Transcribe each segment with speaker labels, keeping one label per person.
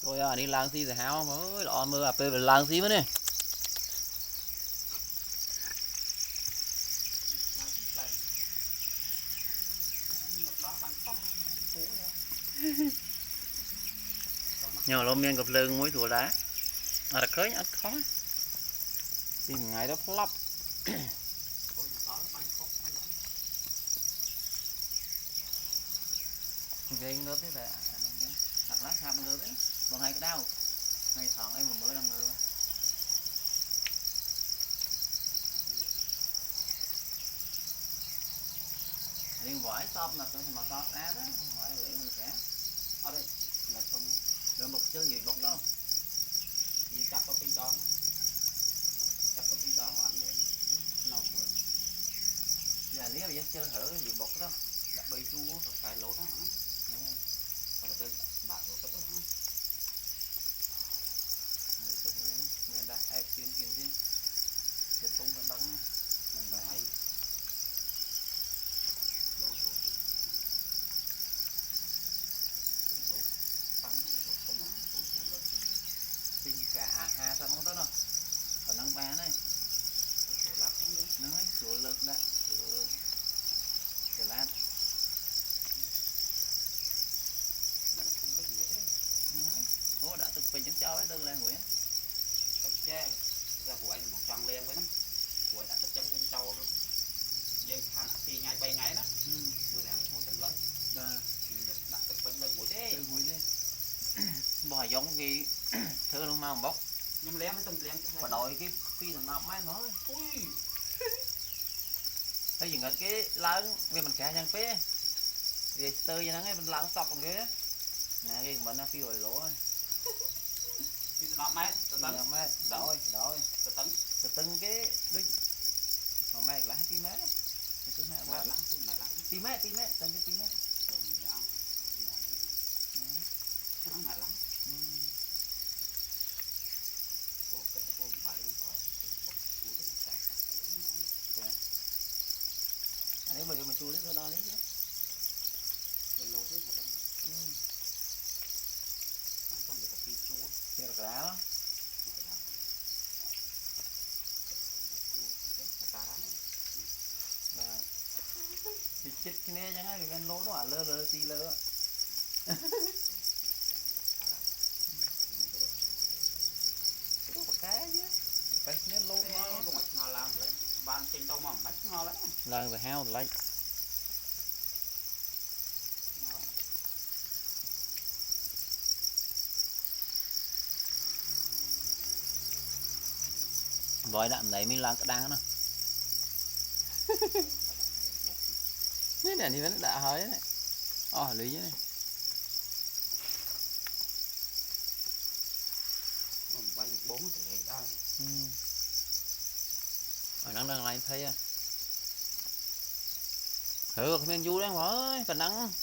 Speaker 1: Tôi đi lang xí rồi hao mới lọ mưa à về lang xí mới nè. Nhờ lô miên gặp lưng muối thua đá. Mà đặc khơi ít khó. Tìm ngày đó flop. Ghen nữa thế là đặt lát hạp ngơ đấy. Bằng hai cái đau. Ngày thọn em một bữa làm ngơ. Liên vải top mà top á đó, vải vậy mình sẽ. Ở đây là không. Rồi bọc chơi gì bọc đó. Gì chặt có pin đó. Chặt có pin đó ăn lên. Nấu rồi. Giờ nếu bây chơi thử gì bọc đó. Đã bay chua cài lột đó hả? Còn tới bạn lột đó hả? Đây tôi đây nó, người đã ép kim chứ. Giờ tung vẫn đóng mình phải đâu rồi. Tin cả ha sao không tốt đâu. Còn năng ba này. Nói chủ lực đã chủ lát. Ủa đã thực bình chẳng cho ấy đơn lên Nguyễn.
Speaker 2: Tất che ra của anh một tròn lên với lắm. Của đã tất chân lên trâu luôn. Dây than thì ngày 7 ngày đó. Người nào mua thành lớn. Đặt thực bình lên mũi đế.
Speaker 1: Mũi đế. Bò giống cái thứ nó mau bóc.
Speaker 2: Nhưng lém với tầm lém.
Speaker 1: Và đội cái phi thằng nọc máy nói.
Speaker 2: Ui.
Speaker 1: Thế gì ngất cái lớn vì mình khá chẳng phế. Vì tư cho nó nghe mình lãng sọc còn ghế. Nè cái mình nó phi rồi lỗ rồi.
Speaker 2: Phi thằng nọc máy. Tờ tấn.
Speaker 1: Rồi.
Speaker 2: Tờ tấn.
Speaker 1: Tờ tấn cái đứa. Mà mẹ lái tí mét. Tí mét quá. Tí mét. Tấn cái tí mét.
Speaker 2: Rồi mình ăn. Nó mệt lắm. Ồ, cái cô phải rồi.
Speaker 1: Đấy mà mà chua đấy rồi đó đấy chứ.
Speaker 2: Lâu thế mà ăn xong rồi phi chua.
Speaker 1: Phi là đá đó. Thì chết cái này chẳng ai mình lố đó lơ xì lơ. Cái đó cái chứ. Phải nên lố nó
Speaker 2: cũng ngon làm vậy. Ban trên tao mà mách ngon lắm.
Speaker 1: Lần về heo lấy. Vòi đạm đấy mình làm cái đăng đó. Cái này thì vẫn đã hơi đấy. Lý này.
Speaker 2: Bảy 4 thì đây.
Speaker 1: Ở nắng đang lại thấy à. Thử không nên vui đấy mà còn nắng.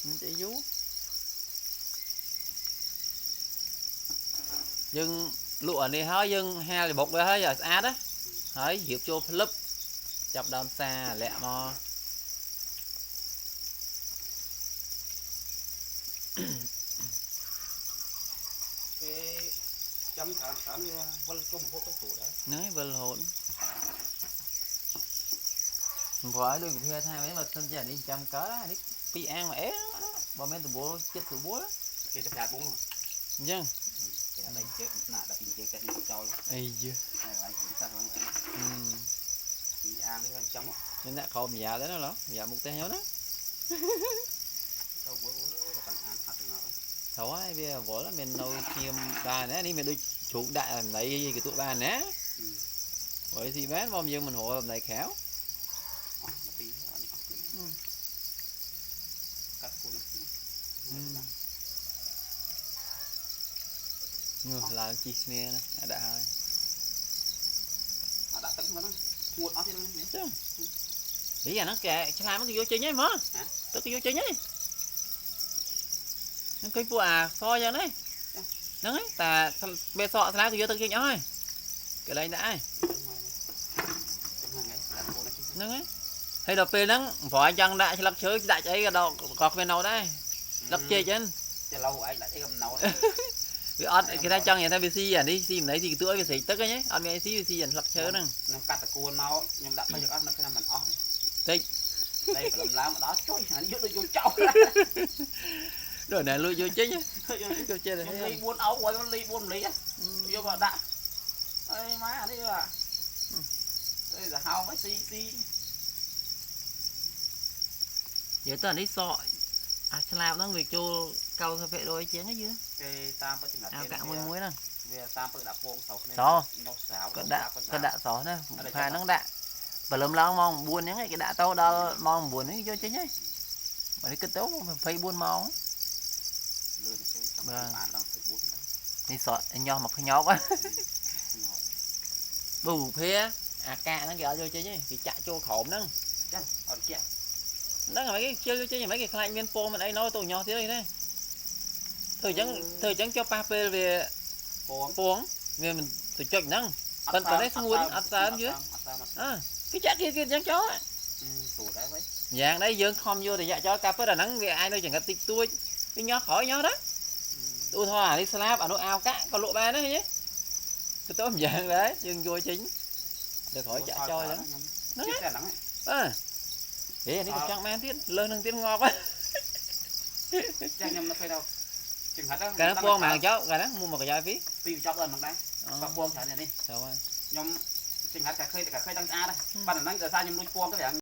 Speaker 1: Mình chạy vú. Nhưng lụa này hỏi nhưng ha thì bột ra hết giờ á đó. Hỏi hiệp cho flip. Chọc đam xa lẹ mò.
Speaker 2: Cái chấm thả vân chung hốt cái củ đấy.
Speaker 1: Nói vân hỗn. Vợ đôi kia thay mấy mà thân gia đi chăm cá đó, đi pi ăn mà é đó. Bà mấy tụi bố chết tụi bố đó.
Speaker 2: Cái tập hạt bún rồi.
Speaker 1: Vâng.
Speaker 2: Cái đây chết nè đã tìm cái trôi.
Speaker 1: Ây dư.
Speaker 2: Này vậy sao không vậy? Thì ăn cái chấm á.
Speaker 1: Nên đã không dạ đấy nó lắm, dạ một tay nhau đó.
Speaker 2: Sao bố còn ăn hạt nào đó.
Speaker 1: Thấu ai bây giờ vỗ là mình nấu chiêm bà nè, đi mình đôi chủ đại làm lấy cái tụi bà nè. Vậy thì bán bom dương mình hộ làm này khéo. Ngược là chi nè nè, đã hơi.
Speaker 2: Đã tấn vào đó. Nguột áo thì nó nhé.
Speaker 1: Lý giờ nó kệ, cho làm nó vô chơi nhé mà. Tức vô chơi nhé. Nó cây phụ so cho đấy. Đấy, ta bê sọ sao vô tự kia nhỏ thôi. Cái này đã ai. Nâng ấy. thấy đợt pê nắng vỏ chân đã lắc chới đại ấy cái đầu cọt bên nào đấy lắc chê chân
Speaker 2: chứ lâu anh đã thấy cầm nấu
Speaker 1: cái ọt cái tay chân này ta bị si à đi si lấy thì tuổi bị sấy tức cái nhé ọt cái si si dần lắc chớ nè
Speaker 2: nhưng cắt tạc cuốn máu nhưng đã bây giờ nó phải làm mình ót
Speaker 1: đây
Speaker 2: đây phải làm lá mà đó trôi nó vô vô chậu
Speaker 1: rồi này lui vô chết nhá vô chết
Speaker 2: rồi
Speaker 1: rồi
Speaker 2: ly buôn ấu quay con ly buôn ly á vô vào đạn ơi má à đấy à đây là hao mấy xí
Speaker 1: giờ tao đi sọ à làm nó việc cho câu sao phải đôi chén ấy chứ
Speaker 2: cái tam phải chừng là
Speaker 1: cả muối nè
Speaker 2: bây giờ tam phải đã buông sầu
Speaker 1: sọ
Speaker 2: xảo
Speaker 1: có đạ sọ nè phải nó đạ và lầm lao mong buồn những cái đạ tao đau mong buồn ấy cho chính ấy mà đi kết tốt phải buồn mong đi sọ anh nhau mà cái nhau quá bù phê à ca nó gỡ vô chứ thì chạy cho khổm đó đó là mấy cái chơi chơi mấy cái khai viên po mình ấy nói tôi nhỏ thế đây đấy thời chẳng cho pa về poáng về mình tôi cho năng còn đấy xuống ăn sao dưới cái chắc kia chẳng chó dạng đấy dương không vô thì dạ cho cà phê Đà Nẵng về ai đâu chẳng có tịch tôi cái nhỏ khỏi nhỏ đó tôi thôi đi slab ở nó ao cá còn lộ ba nữa chứ cái tôm dạng đấy dương vô chính được khỏi chạy cho lắm nó để anh còn chẳng men tiết lớn hơn tiết ngọt á cái nó buông mà cháu cái đó mua một cái trái phí
Speaker 2: phí chọc lên bằng đấy và buông thả này đi
Speaker 1: sao
Speaker 2: nhóm sinh hoạt cả khơi tăng a đây ban đầu nó giờ sao nhóm nuôi buông cái dạng